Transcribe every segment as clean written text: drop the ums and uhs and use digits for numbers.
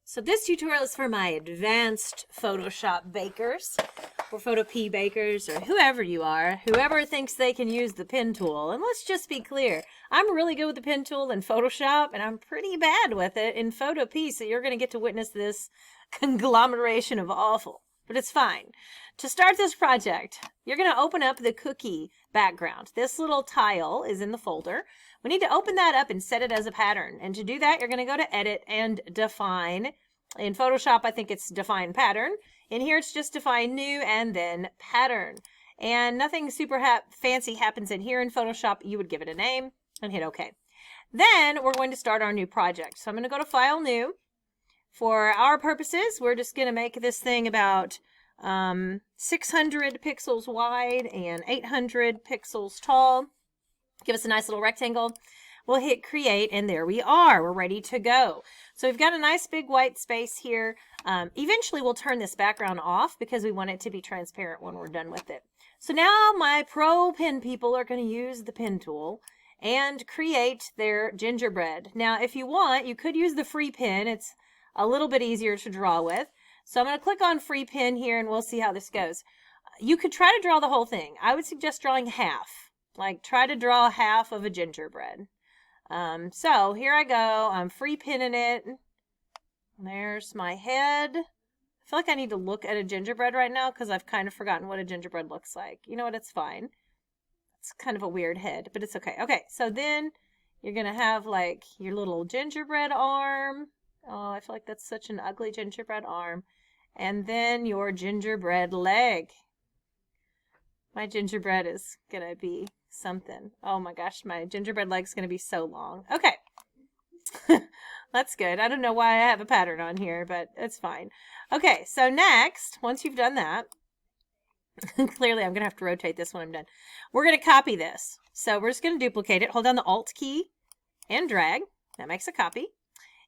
So this tutorial is for my advanced Photoshop bakers, or Photo P bakers, or whoever you are, whoever thinks they can use the pen tool. And let's just be clear, I'm really good with the pen tool in Photoshop, and I'm pretty bad with it in Photo P, so you're going to get to witness this conglomeration of awful. But it's fine. To start this project, you're going to open up the cookie background. This little tile is in the folder. We need to open that up and set it as a pattern. And to do that, you're going to go to Edit and Define. In Photoshop, I think it's Define Pattern. In here, it's just Define New and then Pattern. And nothing super fancy happens in here in Photoshop. You would give it a name and hit OK. Then we're going to start our new project. So I'm going to go to File, New. For our purposes, we're just going to make this thing about 600 pixels wide and 800 pixels tall. Give us a nice little rectangle. We'll hit create, and there we are. We're ready to go. So we've got a nice big white space here. Eventually we'll turn this background off because we want it to be transparent when we're done with it. So now my pro pen people are going to use the pen tool and create their gingerbread. Now if you want, you could use the free pen. It's a little bit easier to draw with. So I'm going to click on free pen here and we'll see how this goes. You could try to draw the whole thing. I would suggest drawing half. Like try to draw half of a gingerbread. So here I go. I'm free penning it. There's my head. I feel like I need to look at a gingerbread right now because I've kind of forgotten what a gingerbread looks like. You know what? It's fine. It's kind of a weird head, but it's okay. Okay, so then you're going to have like your little gingerbread arm. Oh, I feel like that's such an ugly gingerbread arm. And then your gingerbread leg. My gingerbread is going to be something. Oh my gosh, my gingerbread leg's going to be so long. Okay. That's good. I don't know why I have a pattern on here, but it's fine. Okay, so next, once you've done that, clearly I'm going to have to rotate this when I'm done. We're going to copy this. So we're just going to duplicate it. Hold down the Alt key and drag. That makes a copy.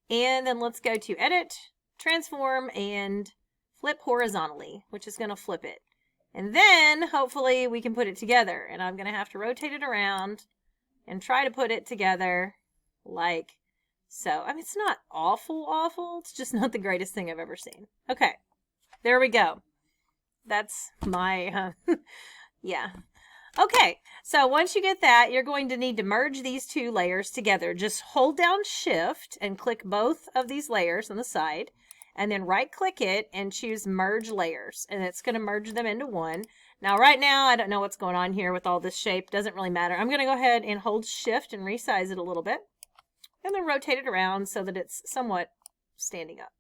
And then let's go to Edit, Transform, and Flip Horizontally, which is going to flip it. And then, hopefully, we can put it together. And I'm going to have to rotate it around and try to put it together like so. I mean, it's not awful. It's just not the greatest thing I've ever seen. Okay, there we go. That's my, yeah. Okay, so once you get that, you're going to need to merge these two layers together. Just hold down Shift and click both of these layers on the side. And then right-click it and choose Merge Layers. And it's going to merge them into one. Now, right now, I don't know what's going on here with all this shape. Doesn't really matter. I'm going to go ahead and hold Shift and resize it a little bit. And then rotate it around so that it's somewhat standing up.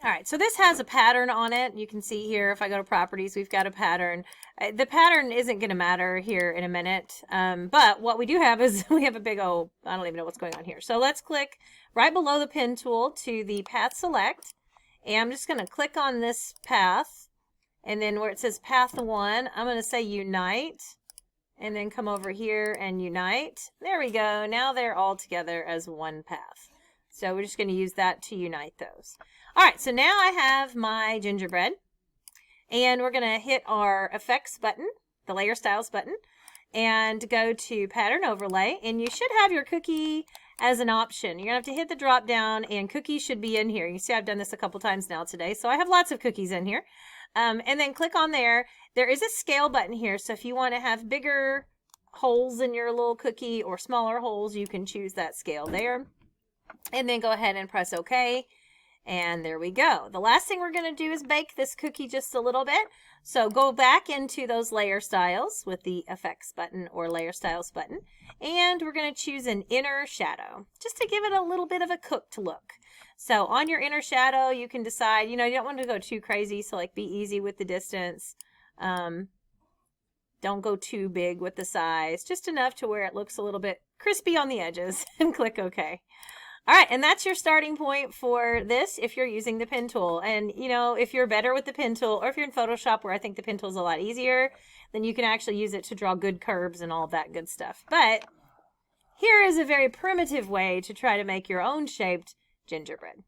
All right, so this has a pattern on it. You can see here, if I go to Properties, we've got a pattern. The pattern isn't going to matter here in a minute. But what we do have is we have a big old, I don't even know what's going on here. So let's click right below the pen tool to the Path Select. And I'm just going to click on this path, and then where it says Path 1, I'm going to say Unite, and then come over here and Unite. There we go. Now they're all together as one path. So we're just going to use that to unite those. All right, so now I have my gingerbread, and we're going to hit our Effects button, the Layer Styles button, and go to Pattern Overlay, and you should have your cookie as an option. You're going to have to hit the drop down, and cookies should be in here. You see I've done this a couple times now today, so I have lots of cookies in here. And then click on there. There is a scale button here, so if you want to have bigger holes in your little cookie or smaller holes, you can choose that scale there. And then go ahead and press OK. And there we go. The last thing we're going to do is bake this cookie just a little bit. So go back into those layer styles with the Effects button or Layer Styles button. And we're going to choose an inner shadow just to give it a little bit of a cooked look. So on your inner shadow, you can decide, you don't want to go too crazy. So like be easy with the distance. Don't go too big with the size. Just enough to where it looks a little bit crispy on the edges and click OK. All right, and that's your starting point for this if you're using the pen tool. And, if you're better with the pen tool, or if you're in Photoshop where I think the pen tool is a lot easier, then you can actually use it to draw good curves and all that good stuff. But here is a very primitive way to try to make your own shaped gingerbread.